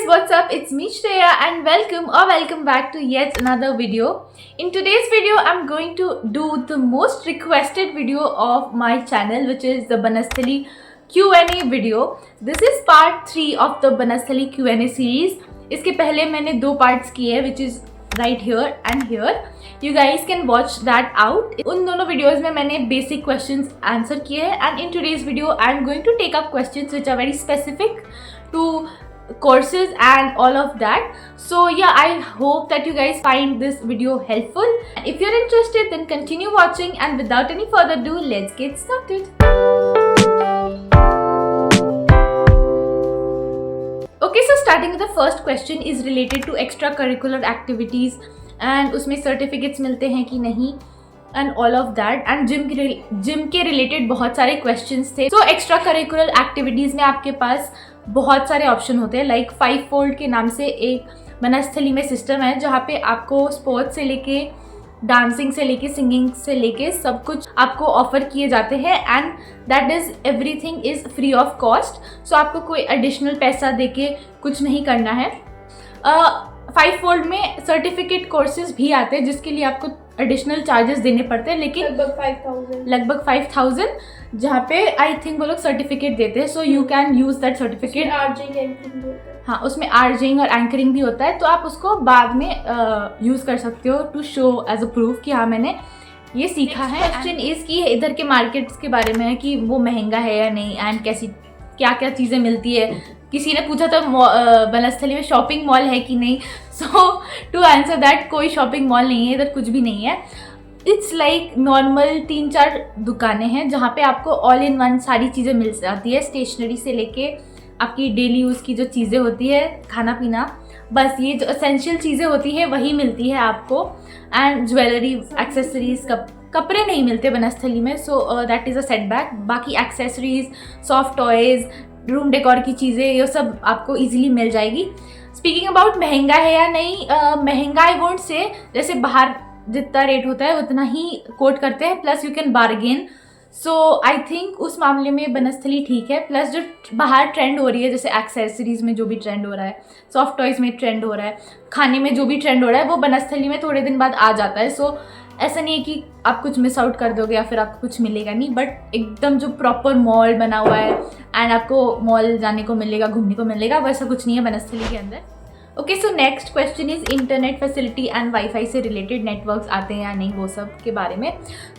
what's up? It's me Shreya and welcome back to yet another video. In today's video, I'm going to do the most requested video of my channel, which is the Banasthali Q&A video. This is part 3 of the Banasthali Q&A series. इसके पहले मैंने 2 parts किए हैं, which is right here and here. You guys can watch that out. उन दोनों videos में मैंने basic questions answer किए हैं, and in today's video I'm going to take up questions which are very specific to courses and all of that. So yeah, I hope that you guys find this video helpful. If you're interested, then continue watching, and without any further ado, let's get started. Okay, so starting with the first question is related to extracurricular activities and उसमें certificates मिलते हैं कि नहीं and all of that, and gym के related बहुत सारे questions थे. So extracurricular activities में आपके पास बहुत सारे ऑप्शन होते हैं. लाइक 5-fold के नाम से एक बनस्थली में सिस्टम है जहाँ पे आपको स्पोर्ट्स से लेके डांसिंग से लेके सिंगिंग से लेके सब कुछ आपको ऑफर किए जाते हैं, and that is everything is free of cost. So आपको कोई एडिशनल पैसा देके कुछ नहीं करना है. 5-fold में सर्टिफिकेट कोर्सेज भी आते हैं जिसके लिए आपको एडिशनल चार्जेस देने पड़ते हैं, लेकिन लगभग 5,000 जहाँ पे आई थिंक वो लोग सर्टिफिकेट देते हैं. So you can use that certificate. हाँ, उसमें आर्जिंग और एंकरिंग भी होता है, तो आप उसको बाद में यूज़ कर सकते हो to show as a proof कि हाँ मैंने ये सीखा है. क्वेश्चन इज़ कि इधर के मार्केट्स के बारे में है कि वो महंगा है या नहीं, एंड कैसी क्या क्या चीज़ें मिलती है. किसी ने पूछा था बनस्थली में शॉपिंग मॉल है कि नहीं. सो टू आंसर दैट, कोई शॉपिंग मॉल नहीं है इधर, कुछ भी नहीं है. इट्स लाइक नॉर्मल 3-4 दुकानें हैं जहाँ पे आपको ऑल इन वन सारी चीज़ें मिल जाती है. स्टेशनरी से लेके आपकी डेली यूज़ की जो चीज़ें होती है, खाना पीना, बस ये जो एसेंशियल चीज़ें होती है वही मिलती है आपको. एंड ज्वेलरी, एक्सेसरीज, कपड़े नहीं मिलते बनस्थली में. So that is a setback. बाकी accessories, soft toys, room decor की चीज़ें, ये सब आपको इजीली मिल जाएगी. स्पीकिंग अबाउट महंगा है या नहीं, महंगा आई वोंट से. जैसे बाहर जितना रेट होता है उतना ही कोट करते हैं, plus you can bargain. So I think उस मामले में बनस्थली ठीक है. प्लस जो बाहर ट्रेंड हो रही है, जैसे एक्सेसरीज़ में जो भी ट्रेंड हो रहा है, सॉफ्ट टॉयज़ में ट्रेंड हो रहा है, खाने में जो भी ट्रेंड हो रहा है, वो बनस्थली में थोड़े दिन बाद आ जाता है. सो ऐसा नहीं है कि आप कुछ मिस आउट कर दोगे या फिर आपको कुछ मिलेगा नहीं, बट एकदम जो प्रॉपर मॉल बना हुआ है एंड आपको मॉल जाने को मिलेगा, घूमने को मिलेगा, वैसा कुछ नहीं है बनस्थली के अंदर. Okay, so next question is internet facility and wifi से रिलेटेड नेटवर्क्स आते हैं या नहीं, वो सब के बारे में.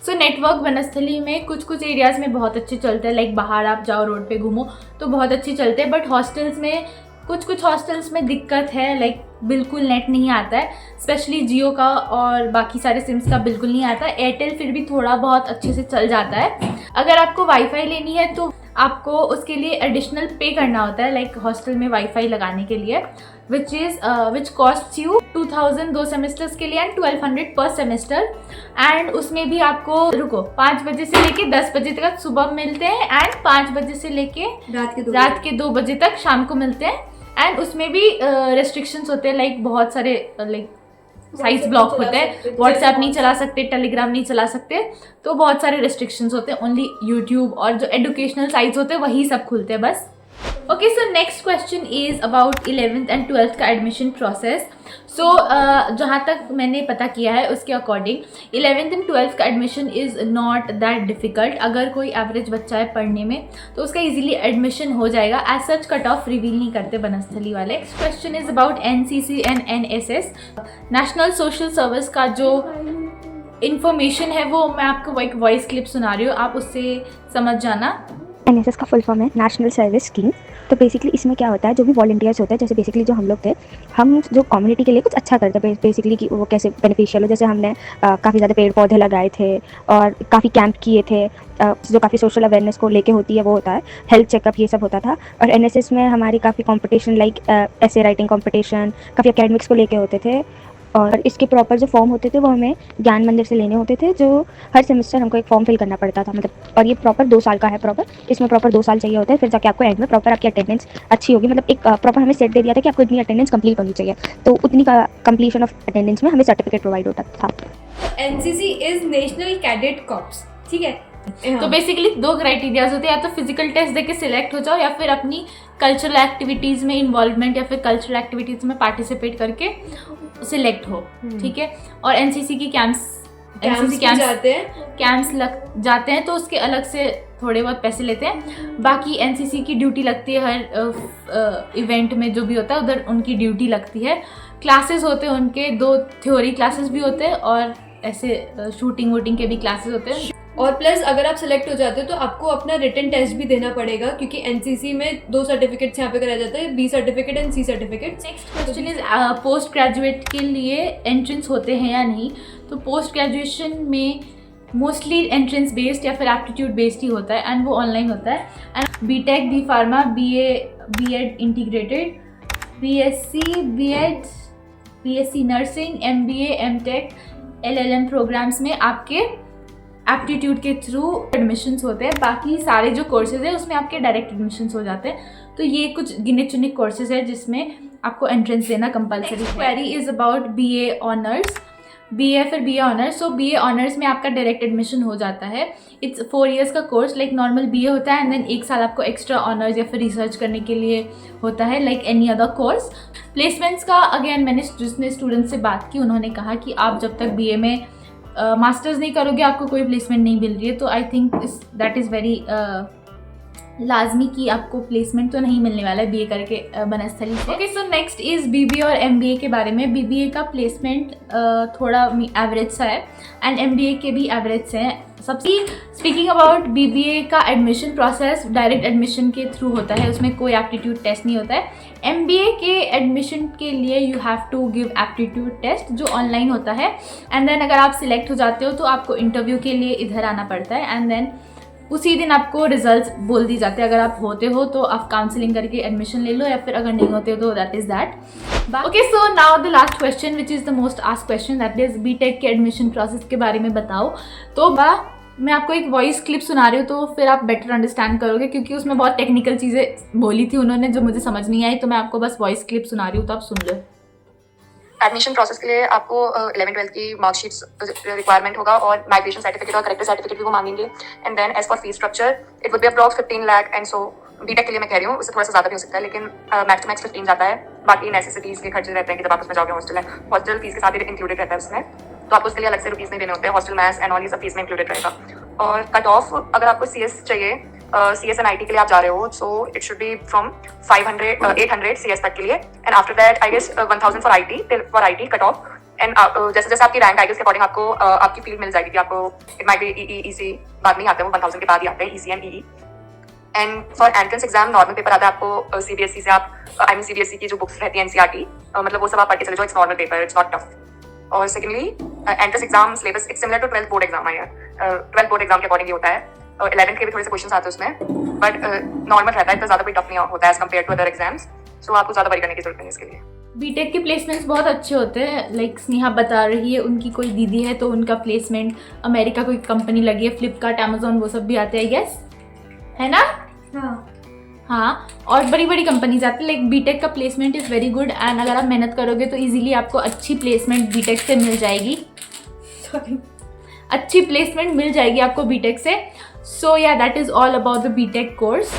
सो नेटवर्क बनस्थली में कुछ एरियाज़ में बहुत अच्छे चलते हैं. लाइक बाहर आप जाओ, रोड पे घूमो तो बहुत अच्छे चलते हैं, बट हॉस्टल्स में कुछ हॉस्टल्स में दिक्कत है. लाइक बिल्कुल नेट नहीं आता है, स्पेशली जियो का और बाकी सारे सिम्स का बिल्कुल नहीं आता है. एयरटेल फिर भी थोड़ा बहुत अच्छे से चल जाता है. अगर आपको वाईफाई लेनी है तो आपको उसके लिए एडिशनल पे करना होता है, लाइक हॉस्टल में वाईफाई लगाने के लिए, विच कॉस्ट यू 2,000 2 सेमेस्टर्स के लिए एंड 1,200 पर सेमेस्टर. एंड उसमें भी आपको 5 बजे से लेके 10 बजे तक सुबह मिलते हैं, एंड 5 बजे से लेके रात के 2 बजे तक शाम को मिलते हैं. एंड उसमें भी रेस्ट्रिक्शंस होते हैं, लाइक बहुत सारे लाइक साइट्स ब्लॉक होते हैं. व्हाट्सएप नहीं चला सकते, टेलीग्राम नहीं चला सकते, तो बहुत सारे रेस्ट्रिक्शंस होते हैं. ओनली यूट्यूब और जो एजुकेशनल साइट्स होते हैं वही सब खुलते हैं बस. Okay, so next question is about 11th and 12th का एडमिशन प्रोसेस. सो जहाँ तक मैंने पता किया है उसके अकॉर्डिंग 11th एंड 12th का admission is not that difficult. अगर कोई एवरेज बच्चा है पढ़ने में तो उसका इजीली एडमिशन हो जाएगा. As such cut off reveal नहीं करते बनस्थली वाले. Next question is about NCC and NSS, national social service का जो इन्फॉर्मेशन है वो मैं आपको एक वॉइस क्लिप सुना रही हूँ, आप उससे समझ जाना. NSS का फुल फॉर्म है नेशनल सर्विस स्कीम. तो बेसिकली इसमें क्या होता है, जो भी वॉलंटियर्स होते हैं, जैसे बेसिकली जो हम लोग थे, हम जो कम्युनिटी के लिए कुछ अच्छा करते हैं बेसिकली कि वो कैसे बेनिफिशियल हो. जैसे हमने काफ़ी ज़्यादा पेड़ पौधे लगाए थे और काफ़ी कैंप किए थे, जो काफ़ी सोशल अवेयरनेस को लेके होती है वो होता है. हेल्थ चेकअप ये सब होता था. और NSS में हमारी काफ़ी कंपटीशन लाइक ऐसे राइटिंग कंपटीशन काफ़ी एकेडमिक्स को लेके होते थे. और इसके प्रॉपर जो फॉर्म होते थे वो हमें ज्ञान मंदिर से लेने होते थे, जो हर सेमेस्टर हमको एक फॉर्म फिल करना पड़ता था. मतलब और ये प्रॉपर 2 साल का है. प्रॉपर इसमें प्रॉपर 2 साल चाहिए होता है, फिर जाके आपको एंड में प्रॉपर आपकी अटेंडेंस अच्छी होगी. मतलब एक प्रॉपर हमें सेट दे दिया था कि आपको इतनी अटेंडेंस कंप्लीट होनी चाहिए, तो उतनी का कंप्लीशन ऑफ अटेंडेंस में हमें सर्टिफिकेट प्रोवाइड होता था. NCC is national cadet corps, ठीक है. तो बेसिकली 2 क्राइटेरियाज होते हैं, या तो फिजिकल टेस्ट देके सिलेक्ट हो जाओ या फिर अपनी कल्चरल एक्टिविटीज़ में इन्वॉल्वमेंट या फिर कल्चरल एक्टिविटीज़ में पार्टिसिपेट करके सिलेक्ट हो, ठीक है। और एनसीसी की कैंप्स लग जाते हैं तो उसके अलग से थोड़े बहुत पैसे लेते हैं। बाकी एनसीसी की ड्यूटी लगती है हर इवेंट में, जो भी होता है उधर उनकी ड्यूटी लगती है। क्लासेस होते हैं उनके 2 थ्योरी क्लासेस भी होते हैं और ऐसे शूटिंग वूटिंग के भी क्लासेस होते हैं। और प्लस अगर आप सिलेक्ट हो जाते हो तो आपको अपना रिटन टेस्ट भी देना पड़ेगा, क्योंकि एनसीसी में 2 सर्टिफिकेट्स यहाँ पे कराया जाता है, B certificate and C certificate. Next question is post graduate के लिए एंट्रेंस होते हैं या नहीं। तो पोस्ट ग्रेजुएशन में मोस्टली एंट्रेंस बेस्ड या फिर एप्टीट्यूड बेस्ड ही होता है एंड वो ऑनलाइन होता है। And BTech, B pharma, BEd integrated, BSc, BEd, BSc nursing, MBA, MTech, LLM programs में आपके एप्टीट्यूड के थ्रू एडमिशन्स होते हैं। बाकी सारे जो कोर्सेज है उसमें आपके डायरेक्ट एडमिशन्स हो जाते हैं। तो ये कुछ गिने चुने कोर्सेज है जिसमें आपको एंट्रेंस देना कंपलसरी है। Query is about BA honours, BA फिर बीए ऑनर्स। सो बीए ऑनर्स में आपका डायरेक्ट एडमिशन हो जाता है। इट्स 4 years का कोर्स, लाइक नॉर्मल बीए होता है एंड देन 1 साल आपको एक्स्ट्रा ऑनर्स या फिर रिसर्च करने के लिए होता है, like any other course. Placements का अगेन मैंने जिसने स्टूडेंट से बात की उन्होंने कहा कि आप जब तक बीए में मास्टर्स नहीं करोगे आपको कोई प्लेसमेंट नहीं मिल रही है। तो I think that is very लाजमी कि आपको प्लेसमेंट तो नहीं मिलने वाला है बीए करके बनस्थली से। Okay, so next is BBA और एमबीए के बारे में। बीबीए का प्लेसमेंट थोड़ा एवरेज सा है एंड एमबीए के भी एवरेज से हैं। सबसे स्पीकिंग अबाउट बीबीए का एडमिशन प्रोसेस डायरेक्ट एडमिशन के थ्रू होता है, उसमें कोई एप्टीट्यूड टेस्ट नहीं होता है। एमबीए के एडमिशन के लिए you have to give aptitude test जो ऑनलाइन होता है एंड देन अगर आप सिलेक्ट हो जाते हो तो आपको इंटरव्यू के लिए इधर आना पड़ता है एंड देन उसी दिन आपको रिजल्ट्स बोल दी जाते हैं। अगर आप होते हो तो आप काउंसलिंग करके एडमिशन ले लो या फिर अगर नहीं होते हो तो that is that. Okay, so now the last question which is the most asked question, that is BTech के एडमिशन प्रोसेस के बारे में बताओ। तो मैं आपको एक वॉइस क्लिप सुना रही हूँ तो फिर आप बेटर अंडरस्टैंड करोगे, क्योंकि उसमें बहुत टेक्निकल चीज़ें बोली थी उन्होंने जो मुझे समझ नहीं आई। तो मैं आपको बस वॉइस क्लिप सुना रही हूँ तो आप सुन लो। एडमिशन प्रोसेस के लिए आपको 11th-12th की मार्कशीट्स रिक्वायरमेंट होगा और माइग्रेशन सर्टिफिकेट और करेक्टर सर्टिफिकेट भी वो मांगेंगे। And then as for fees structure it would be approx 15 lakh and so BTech के लिए मैं कह रही हूँ, उससे थोड़ा सा ज़्यादा भी हो सकता है, लेकिन मैक्स टू मैक्स 15 जाता है। बाकी नेसेसिटीज़ के खर्चे रहते हैं कि जब आप उसमें जाओगे हॉस्टल फीस के साथ ही इंक्लूडेड रहता है उसमें, तो आपको उसके लिए अलग से रुपीज़ नहीं देने होते हैं। हॉस्टल मैस एंड ऑल ये सब फीस में इंक्लूडेड रहेगा। और कट ऑफ अगर आपको CS चाहिए, CS एंड IT के लिए आप जा रहे हो, so it should be from 800 CS तक के लिए and after that I guess 1000 for IT cut off. And जैसे जैसे आपकी रैंक आएगी उसके अकॉर्डिंग आपको आपकी फील्ड मिल जाएगी कि आपको इट माइट बी EC बाद में आते हैं, वो 1000 के बाद ही आते हैं EC and EE। And for entrance exam normal paper आता है आपको CBSE से, आप CBSE की जो बुक्स रहती है NCERT मतलब वो सब आप पढ़ के चले जाओ, it's normal paper, it's not tough. और secondly entrance exam syllabus it's similar to 12th board exam है, 12th बोर्ड एग्जाम के अकॉर्डिंग ही होता है। 11th के भी थोड़े से क्वेश्चन आते हैं उसमें, बट नॉर्मल रहता है, तो ज़्यादा कोई टफ नहीं होता है as compare to other exams. So आपको ज़्यादा वरी करने की जरूरत नहीं है इसके लिए। बीटेक के प्लेसमेंट्स बहुत अच्छे होते हैं, लाइक स्नेहा बता रही है उनकी कोई दीदी है तो उनका प्लेसमेंट अमेरिका कोई कंपनी लगी है, फ्लिपकार्ट, अमेजोन वो सब भी आते हैं, यस है ना। हाँ, और बड़ी बड़ी कंपनीज आती है। लाइक बीटेक का placement is very good and अगर आप मेहनत करोगे तो इजीली आपको अच्छी प्लेसमेंट बीटेक से मिल जाएगी। अच्छी प्लेसमेंट मिल जाएगी आपको बीटेक से। सो या that is all about the BTech course.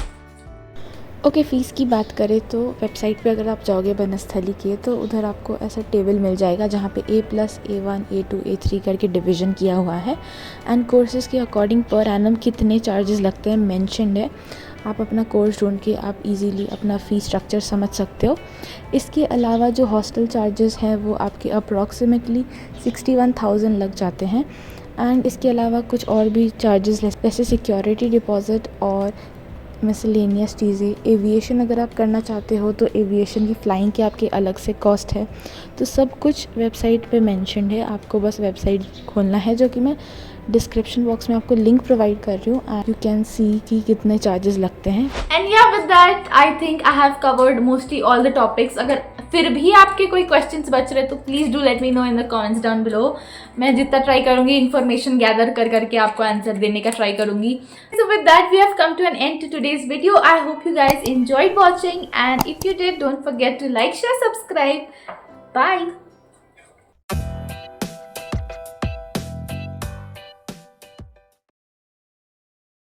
Okay, fees की बात करें तो वेबसाइट पे अगर आप जाओगे बनस्थली के तो उधर आपको ऐसा टेबल मिल जाएगा जहाँ पे A+, A1, A2, A3 करके डिवीज़न किया हुआ है एंड कोर्सेज़ के अकॉर्डिंग पर एनम कितने चार्जेस लगते हैं मेंशन्ड है। आप अपना कोर्स ढूंढ के आप इजीली अपना फ़ीस स्ट्रक्चर समझ सकते हो। इसके अलावा जो हॉस्टल चार्जेस हैं वो आपके अप्रॉक्सीमेटली 61,000 लग जाते हैं एंड इसके अलावा कुछ और भी चार्जेस जैसे सिक्योरिटी डिपॉज़िट और मिसलेनियस चीज़ें। एविएशन अगर आप करना चाहते हो तो एविएशन की फ़्लाइंग के आपके अलग से कॉस्ट है। तो सब कुछ वेबसाइट पे मेंशन्ड है, आपको बस वेबसाइट खोलना है जो कि मैं डिस्क्रिप्शन बॉक्स में आपको लिंक प्रोवाइड कर रही हूँ एंड यू कैन सी कि कितने चार्जेस लगते हैं। एंड या with that I think I have covered mostly all the topics. अगर फिर भी आपके कोई क्वेश्चंस बच रहे तो please do let me know in the comments down below. मैं जितना ट्राई करूँगी इन्फॉर्मेशन गैदर करके आपको आंसर देने का ट्राई करूँगी। So with that we have come to an end to today's video. I hope you guys enjoyed watching and if you did don't forget to like, share, subscribe. Bye.